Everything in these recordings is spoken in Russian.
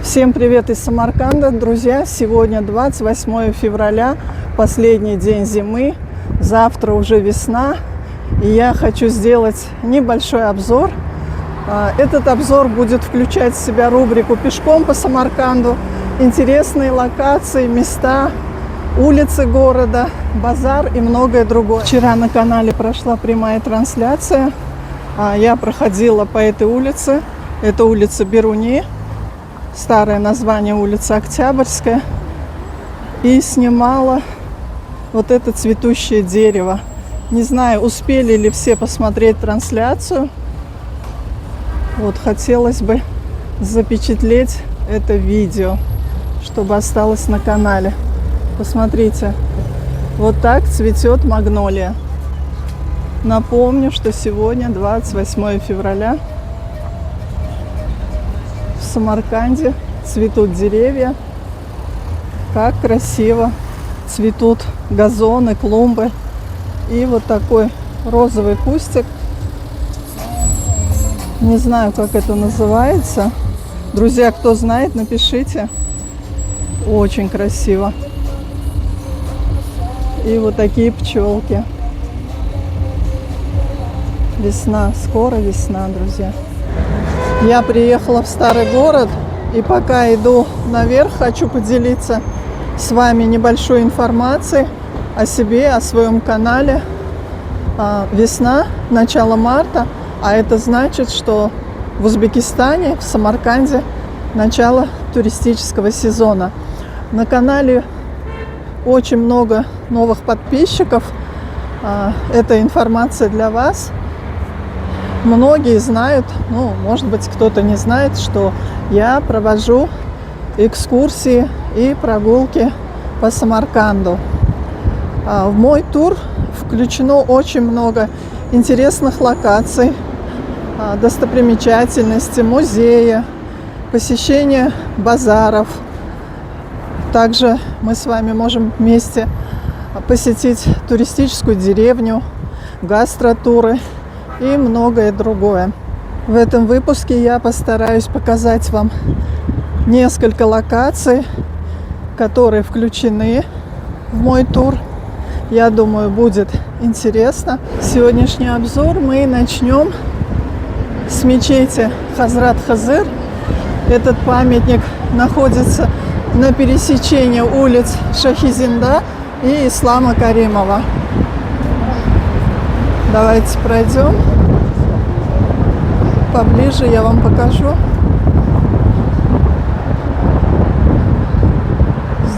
Всем привет из Самарканда, друзья! Сегодня 28 февраля, последний день зимы, завтра уже весна, и я хочу сделать небольшой обзор. Этот обзор будет включать в себя рубрику «Пешком по Самарканду», интересные локации, места, улицы города, базар и многое другое. Вчера на канале прошла прямая трансляция, я проходила по этой улице, это улица Беруни. Старое название улица Октябрьская, и снимала вот это цветущее дерево. Не знаю, успели ли все посмотреть трансляцию. Вот хотелось бы запечатлеть это видео, чтобы осталось на канале. Посмотрите, вот так цветет магнолия. Напомню, что сегодня 28 февраля. В Самарканде цветут деревья, как красиво цветут газоны, клумбы. И вот такой розовый кустик, не знаю, как это называется. Друзья, кто знает, напишите. Очень красиво. И вот такие пчелки. Весна, скоро весна, друзья. Я приехала в старый город, и пока иду наверх, хочу поделиться с вами небольшой информацией о себе, о своем канале. Весна, начало марта, а это значит, что в Узбекистане, в Самарканде, начало туристического сезона. На канале очень много новых подписчиков. Это информация для вас. Многие знают, ну, может быть, кто-то не знает, что я провожу экскурсии и прогулки по Самарканду. В мой тур включено очень много интересных локаций, достопримечательностей, музея, посещение базаров. Также мы с вами можем вместе посетить туристическую деревню, гастротуры и многое другое. В этом выпуске я постараюсь показать вам несколько локаций, которые включены в мой тур. Я думаю, будет интересно. Сегодняшний обзор мы начнем с мечети Хазрат Хызыр. Этот памятник находится на пересечении улиц Шахизинда и Ислама Каримова. Давайте пройдем поближе, я вам покажу.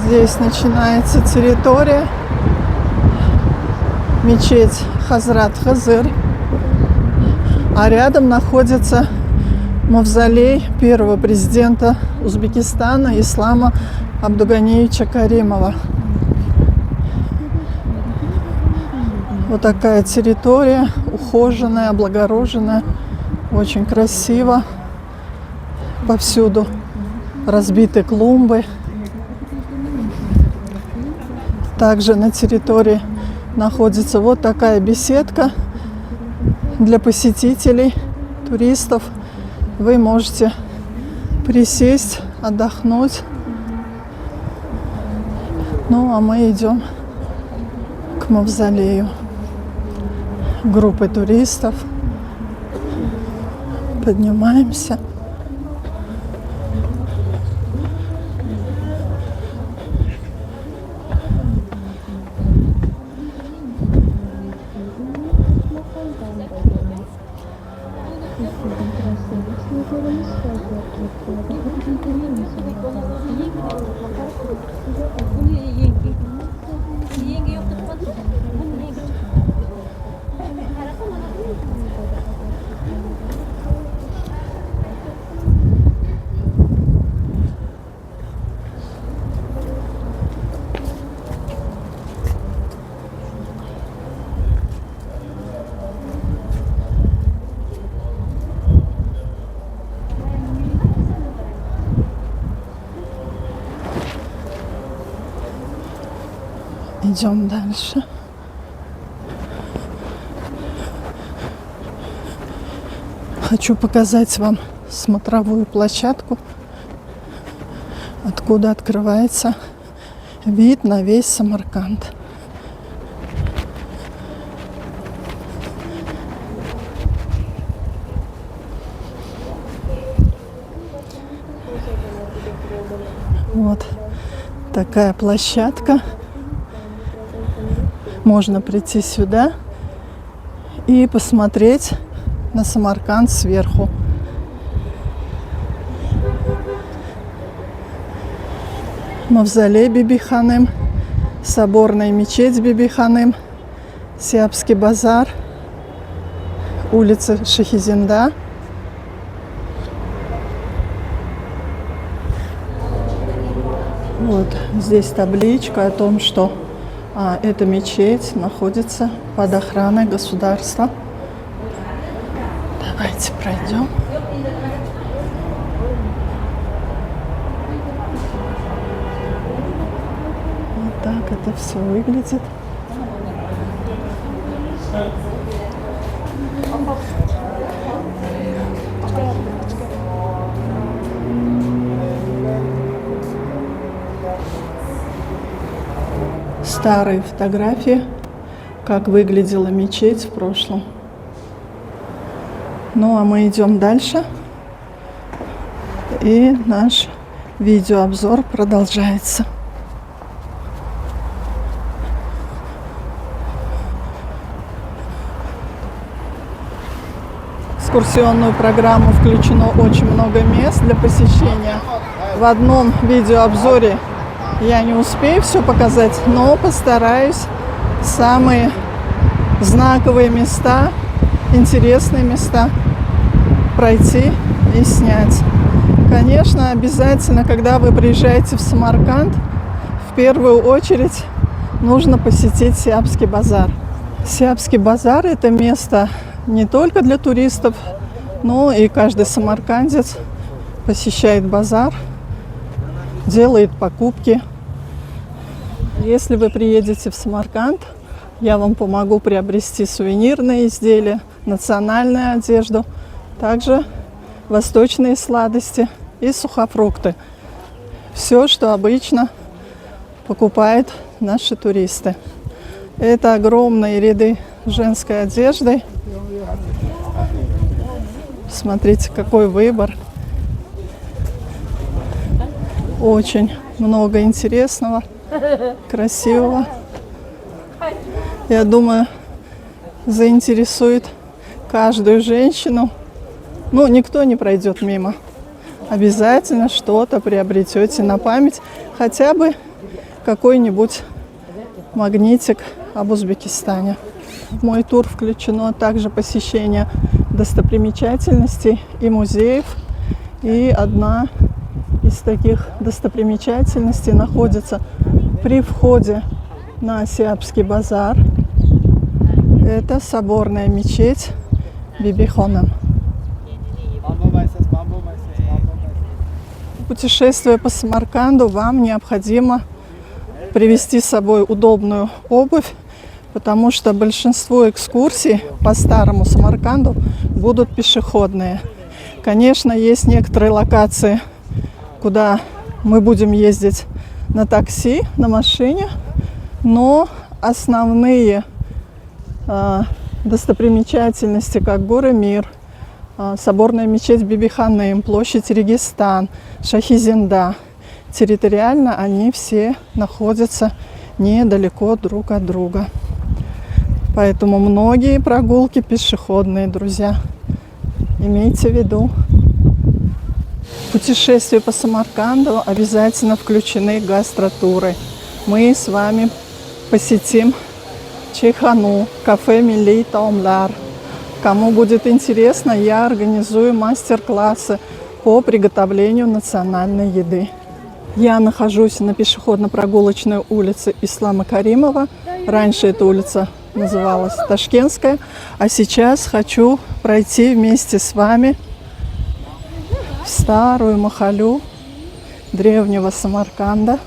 Здесь начинается территория, мечеть Хазрат Хызыр, а рядом находится мавзолей первого президента Узбекистана Ислама Абдуганиевича Каримова. Вот такая территория, ухоженная, облагороженная, очень красиво. Повсюду разбиты клумбы. Также на территории находится вот такая беседка для посетителей, туристов. Вы можете присесть, отдохнуть. Ну, а мы идем к мавзолею группы туристов. Поднимаемся. Идем дальше. Хочу показать вам смотровую площадку. откуда открывается вид на весь Самарканд. Вот такая площадка. Можно прийти сюда и посмотреть на Самарканд сверху. Мавзолей Биби-Ханым, соборная мечеть Биби-Ханым, Сиапский базар, улица Шахизинда. Вот здесь табличка о том, что эта мечеть находится под охраной государства. Давайте пройдем. Вот так это все выглядит. Старые фотографии, как выглядела мечеть в прошлом. Ну а мы идем дальше. И наш видеообзор продолжается. В экскурсионную программу включено очень много мест для посещения. В одном видеообзоре я не успею все показать, но постараюсь самые знаковые места, интересные места пройти и снять. Конечно, обязательно, когда вы приезжаете в Самарканд, в первую очередь нужно посетить Сиапский базар. Сиапский базар – это место не только для туристов, но и каждый самаркандец посещает базар, делает покупки. Если вы приедете в Самарканд, я вам помогу приобрести сувенирные изделия, национальную одежду, также восточные сладости и сухофрукты. Все, что обычно покупают наши туристы. Это огромные ряды женской одежды. Смотрите, какой выбор. Очень много интересного, красивого. Я думаю, заинтересует каждую женщину. Ну, никто не пройдет мимо. Обязательно что-то приобретете на память. Хотя бы какой-нибудь магнитик об Узбекистане. В мой тур включено также посещение достопримечательностей и музеев. И одна из таких достопримечательностей находится при входе на Сиапский базар. Это соборная мечеть Биби-Ханым. Путешествуя по Самарканду, вам необходимо привезти с собой удобную обувь, потому что большинство экскурсий по старому Самарканду будут пешеходные. Конечно, есть некоторые локации, куда мы будем ездить на такси, на машине, но основные достопримечательности, как горы Мир, соборная мечеть Биби-Ханым, площадь Регистан, Шахизинда, территориально они все находятся недалеко друг от друга. Поэтому многие прогулки пешеходные, друзья. Имейте в виду. В путешествии по Самарканду обязательно включены гастротуры. Мы с вами посетим Чайхану, кафе Милли Таумлар. Кому будет интересно, я организую мастер-классы по приготовлению национальной еды. Я нахожусь на пешеходно-прогулочной улице Ислама Каримова. Раньше эта улица называлась Ташкентская, а сейчас хочу пройти вместе с вами в старую махалю древнего Самарканда.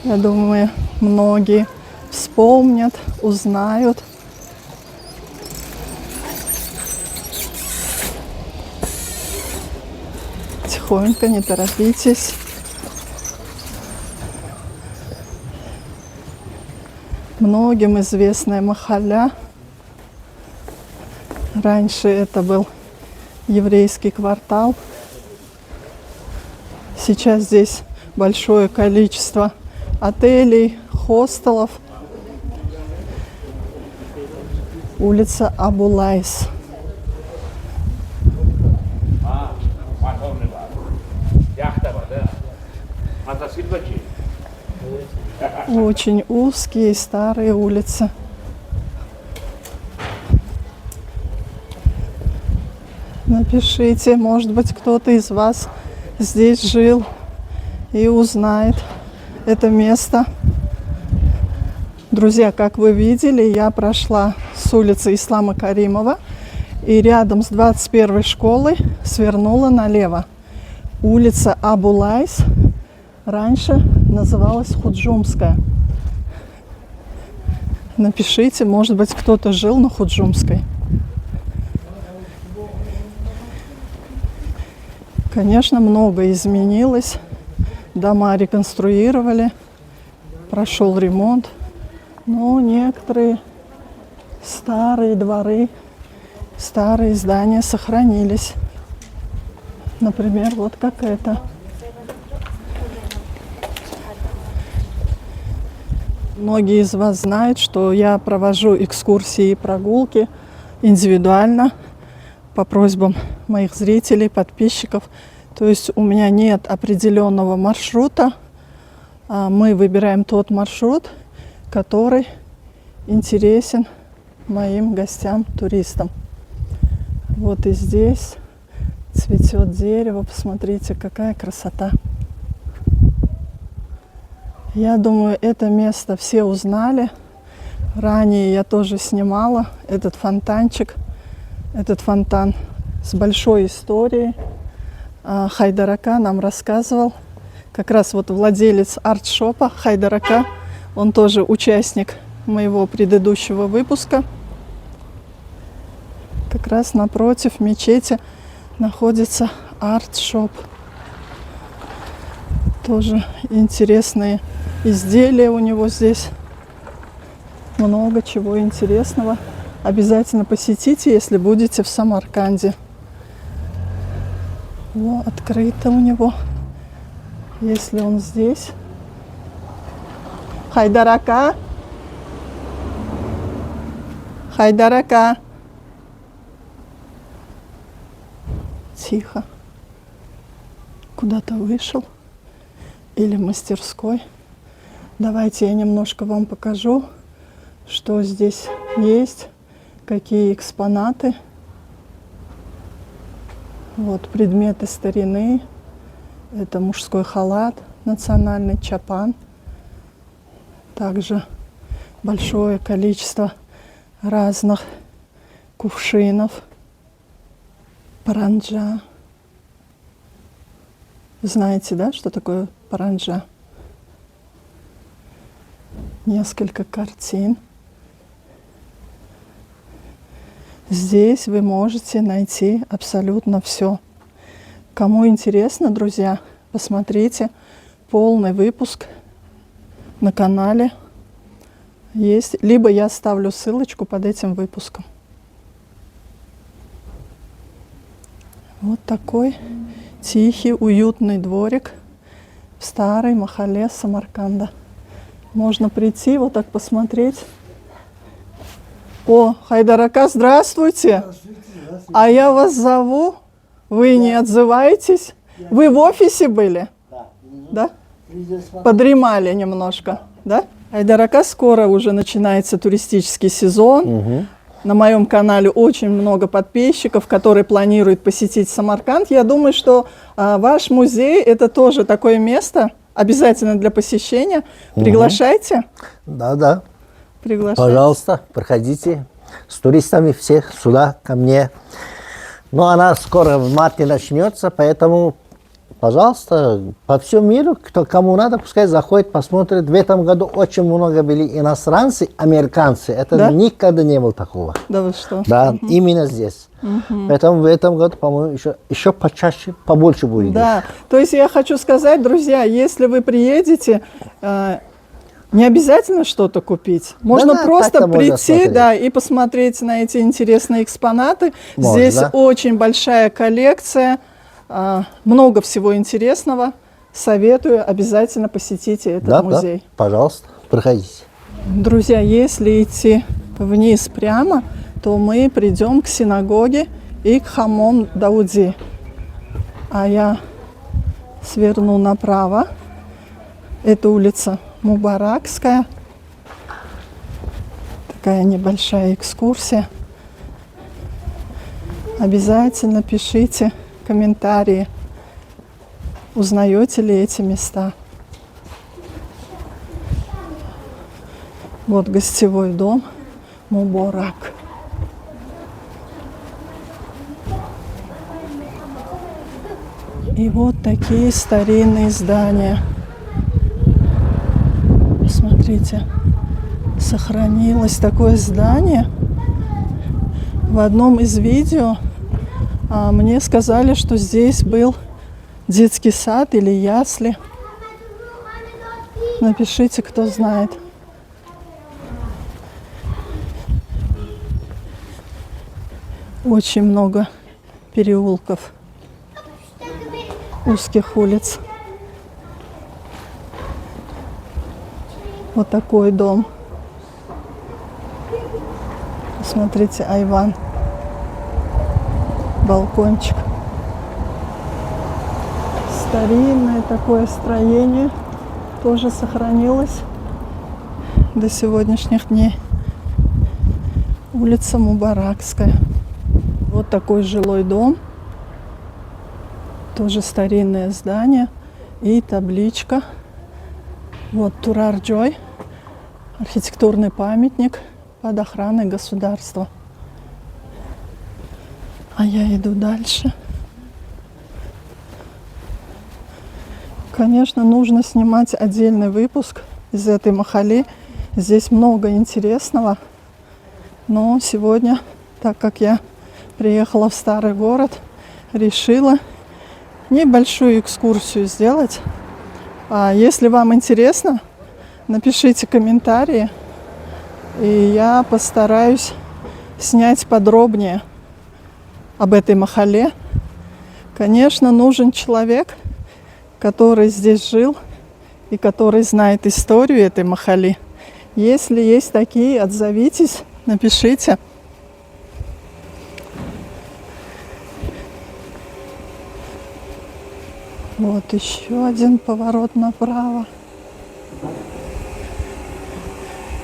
Я думаю, многие вспомнят, узнают. Тихонько, не торопитесь. Многим известная Махалля. Раньше это был еврейский квартал. Сейчас здесь большое количество отелей, хостелов. Улица Абулайс. Очень узкие старые улицы. Напишите, может быть, кто-то из вас здесь жил и узнает это место. Друзья, как вы видели, я прошла с улицы Ислама Каримова и рядом с 21-й школой свернула налево. Улица Абулайс раньше называлась Худжумская. Напишите, может быть, кто-то жил на Худжумской. Конечно, многое изменилось. Дома реконструировали, прошел ремонт. Но некоторые старые дворы, старые здания сохранились. Например, вот как это. Многие из вас знают, что я провожу экскурсии и прогулки индивидуально по просьбам моих зрителей, подписчиков. То есть у меня нет определенного маршрута. Мы выбираем тот маршрут, который интересен моим гостям, туристам. Вот и здесь цветет дерево. Посмотрите, какая красота. Я думаю, это место все узнали. Ранее я тоже снимала этот фонтанчик. Этот фонтан с большой историей. Хайдарака нам рассказывал. Как раз вот владелец арт-шопа Хайдарака. Он тоже участник моего предыдущего выпуска. Как раз напротив мечети находится арт-шоп. Тоже интересные изделия у него здесь. Много чего интересного. Обязательно посетите, если будете в Самарканде. О, открыто у него. Если он здесь. Хайдарака. Хайдарака. Тихо. Куда-то вышел. Или в мастерской. Давайте я немножко вам покажу, что здесь есть, какие экспонаты. Вот предметы старины. Это мужской халат национальный, чапан. Также большое количество разных кувшинов. Паранджа. Знаете, да, что такое паранджа? Несколько картин. Здесь вы можете найти абсолютно все. Кому интересно, друзья, посмотрите полный выпуск на канале. Есть. Либо я оставлю ссылочку под этим выпуском. Вот такой тихий, уютный дворик в старой Махалле Самарканда. Можно прийти, вот так посмотреть. О, Хайдарака, здравствуйте. Здравствуйте. А я вас зову. Вы не отзываетесь? Вы в офисе были? Да. Подремали немножко, да? Хайдарака, скоро уже начинается туристический сезон. На моем канале очень много подписчиков, которые планируют посетить Самарканд. Я думаю, что ваш музей – это тоже такое место, обязательно для посещения. Приглашайте. Да. Приглашайте. Пожалуйста, проходите с туристами все сюда, ко мне. Но она скоро в марте начнется, поэтому, пожалуйста, по всему миру, кому надо, пускай заходит, посмотрит. В этом году очень много были иностранцы, американцы. Это да? Никогда не было такого. Да вы что? Да, именно здесь. Поэтому в этом году, по-моему, еще почаще, побольше будет. Да, то есть я хочу сказать, друзья, если вы приедете, Не обязательно что-то купить. Можно Да, просто так-то можно прийти, смотреть. да, и посмотреть на эти интересные экспонаты. Можно, Здесь да. очень большая коллекция, много всего интересного. Советую, обязательно посетите этот Да, музей. да, пожалуйста, проходите. Друзья, если идти вниз прямо, то мы придем к синагоге и к Хамон Дауди. А я сверну направо. Это улица Мубаракская. Такая небольшая экскурсия. Обязательно пишите комментарии, узнаете ли эти места. Вот гостевой дом Мубарак. И вот такие старинные здания. Посмотрите, сохранилось такое здание. В одном из видео мне сказали, что здесь был детский сад или ясли. Напишите, кто знает. Очень много переулков, узких улиц. Вот такой дом. Посмотрите, айван. Балкончик. Старинное такое строение тоже сохранилось до сегодняшних дней. Улица Мубаракская. Вот такой жилой дом. Тоже старинное здание. И табличка. Вот Турар-Джой. Архитектурный памятник под охраной государства. А я иду дальше. Конечно, нужно снимать отдельный выпуск из этой махалли. Здесь много интересного. Но сегодня, так как я приехала в старый город, решила небольшую экскурсию сделать. А если вам интересно, напишите комментарии, и я постараюсь снять подробнее об этой махалле. Конечно, нужен человек, который здесь жил и который знает историю этой махалли. Если есть такие, отзовитесь, напишите. Вот еще один поворот направо.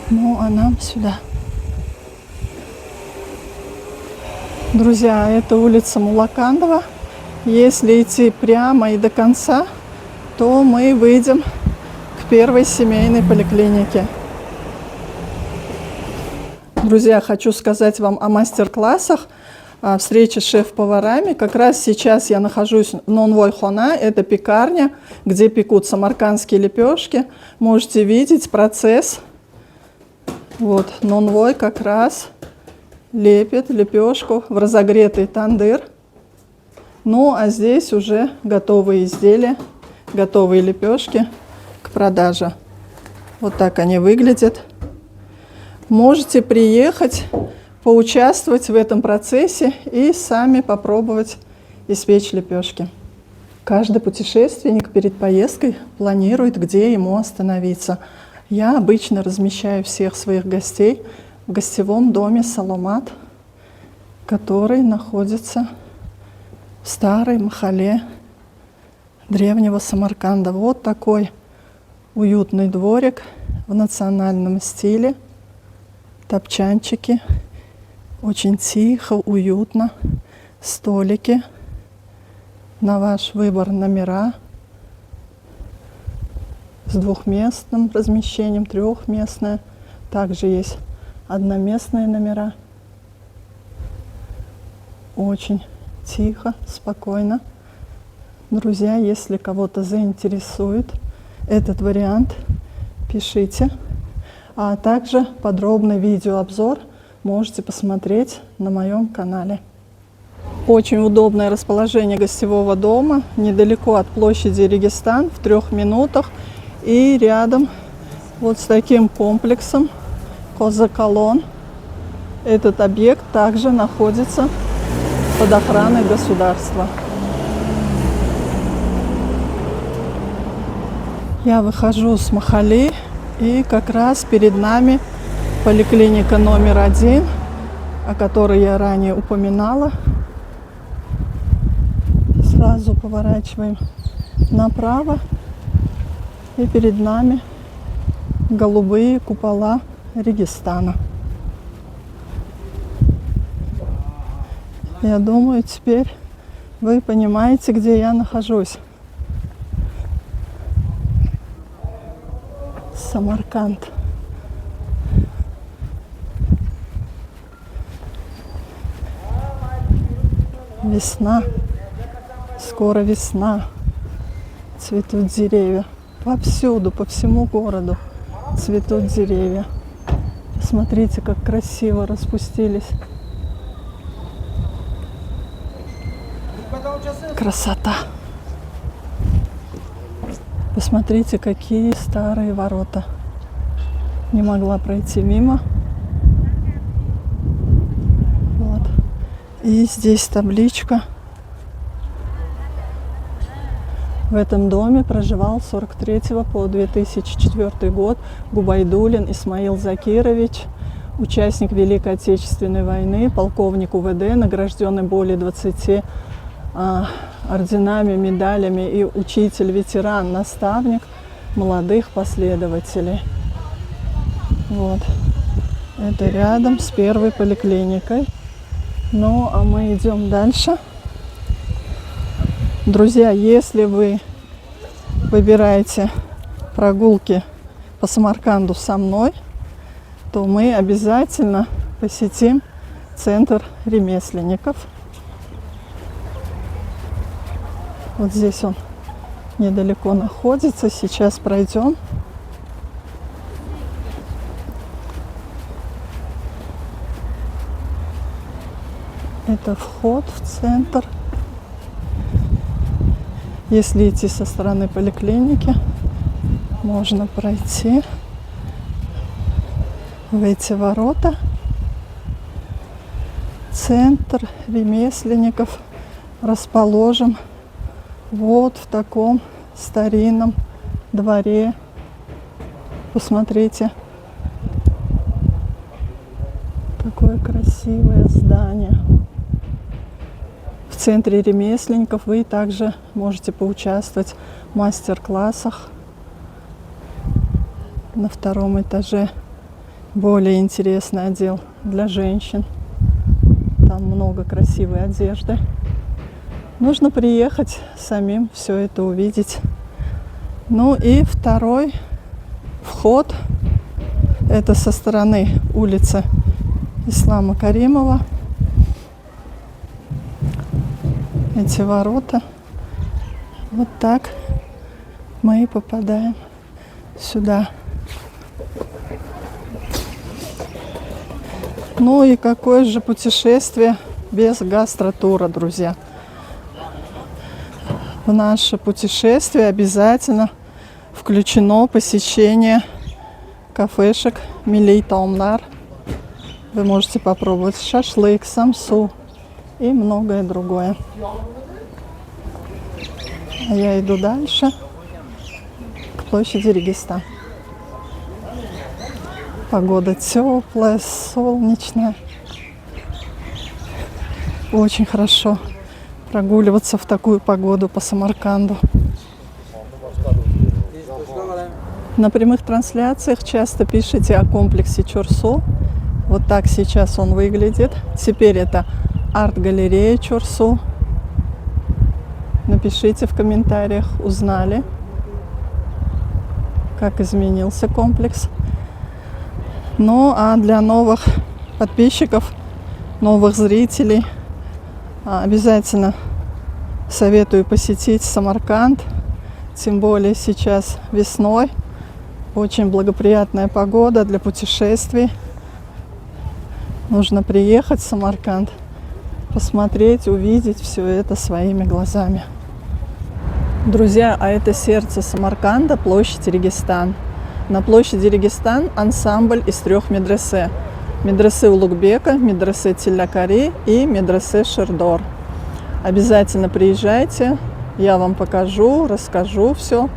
Ну, а нам сюда. Друзья, это улица Мулакандова. Если идти прямо и до конца, то мы выйдем к первой семейной поликлинике. Друзья, хочу сказать вам о мастер-классах, о встрече с шеф-поварами. Как раз сейчас я нахожусь в Нонвой Хона, это пекарня, где пекут самаркандские лепешки. Можете видеть процесс. Вот Нонвой как раз лепит лепешку в разогретый тандыр. Ну, а здесь уже готовые изделия, готовые лепешки к продаже. Вот так они выглядят. Можете приехать, поучаствовать в этом процессе и сами попробовать испечь лепешки. Каждый путешественник перед поездкой планирует, где ему остановиться. Я обычно размещаю всех своих гостей в гостевом доме Саломат, который находится в старой махалле древнего Самарканда. Вот такой уютный дворик в национальном стиле. Топчанчики. Очень тихо, уютно. Столики. На ваш выбор номера. С двухместным размещением, трехместное. Также есть одноместные номера. Очень тихо, спокойно. Друзья, если кого-то заинтересует этот вариант, пишите. А также подробный видеообзор можете посмотреть на моем канале. Очень удобное расположение гостевого дома, недалеко от площади Регистан, в 3 минутах. И рядом Вот с таким комплексом Козакалон. Этот объект также находится под охраной государства. Я выхожу с Махали, и как раз перед нами поликлиника номер 1, о которой я ранее упоминала. Сразу поворачиваем направо, и перед нами голубые купола Регистана. Я думаю, теперь вы понимаете, где я нахожусь. Самарканд. Весна. Скоро весна. Цветут деревья. Повсюду, по всему городу цветут деревья. Смотрите, как красиво распустились. Красота. Посмотрите, какие старые ворота. Не могла пройти мимо. Вот. И здесь табличка. В этом доме проживал с 1943 по 2004 год Губайдуллин Исмаил Закирович, участник Великой Отечественной войны, полковник УВД, награжденный более 20 орденами, медалями, и учитель, ветеран, наставник молодых последователей. Вот. Это рядом с первой поликлиникой. Ну, а мы идем дальше. Друзья, если вы выбираете прогулки по Самарканду со мной, то мы обязательно посетим центр ремесленников. Вот здесь он недалеко находится. Сейчас пройдем. Это вход в центр. Если идти со стороны поликлиники, можно пройти в эти ворота. Центр ремесленников расположен вот в таком старинном дворе. Посмотрите, какое красивое здание. В центре ремесленников вы также можете поучаствовать в мастер-классах. На втором этаже более интересный отдел для женщин. Там много красивой одежды. Нужно приехать самим все это увидеть. Ну и второй вход. Это со стороны улицы Ислама Каримова. Эти ворота. Вот так мы и попадаем сюда. Ну и какое же путешествие без гастротура, друзья. В наше путешествие обязательно включено посещение кафешек Милей Таумнар. Вы можете попробовать шашлык, самсу и многое другое. А я иду дальше к площади Регистан. Погода теплая, солнечная. Очень хорошо прогуливаться в такую погоду по Самарканду. На прямых трансляциях часто пишите о комплексе Чорсу. Вот так сейчас он выглядит. Теперь это арт-галерея Чорсу. Напишите в комментариях, узнали, как изменился комплекс. Ну а для новых подписчиков, новых зрителей обязательно советую посетить Самарканд. Тем более сейчас весной. Очень благоприятная погода для путешествий. Нужно приехать в Самарканд, посмотреть, увидеть все это своими глазами. Друзья, а это сердце Самарканда, площадь Регистан. На площади Регистан ансамбль из 3 медресе. Медресе Улугбека, медресе Тиллякари и медресе Шердор. Обязательно приезжайте, я вам покажу, расскажу все.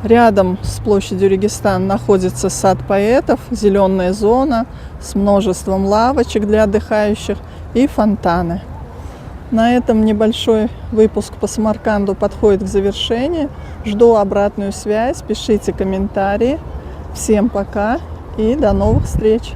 Рядом с площадью Регистан находится сад поэтов, зеленая зона с множеством лавочек для отдыхающих и фонтаны. На этом небольшой выпуск по Самарканду подходит к завершению. Жду обратную связь, пишите комментарии. Всем пока и до новых встреч!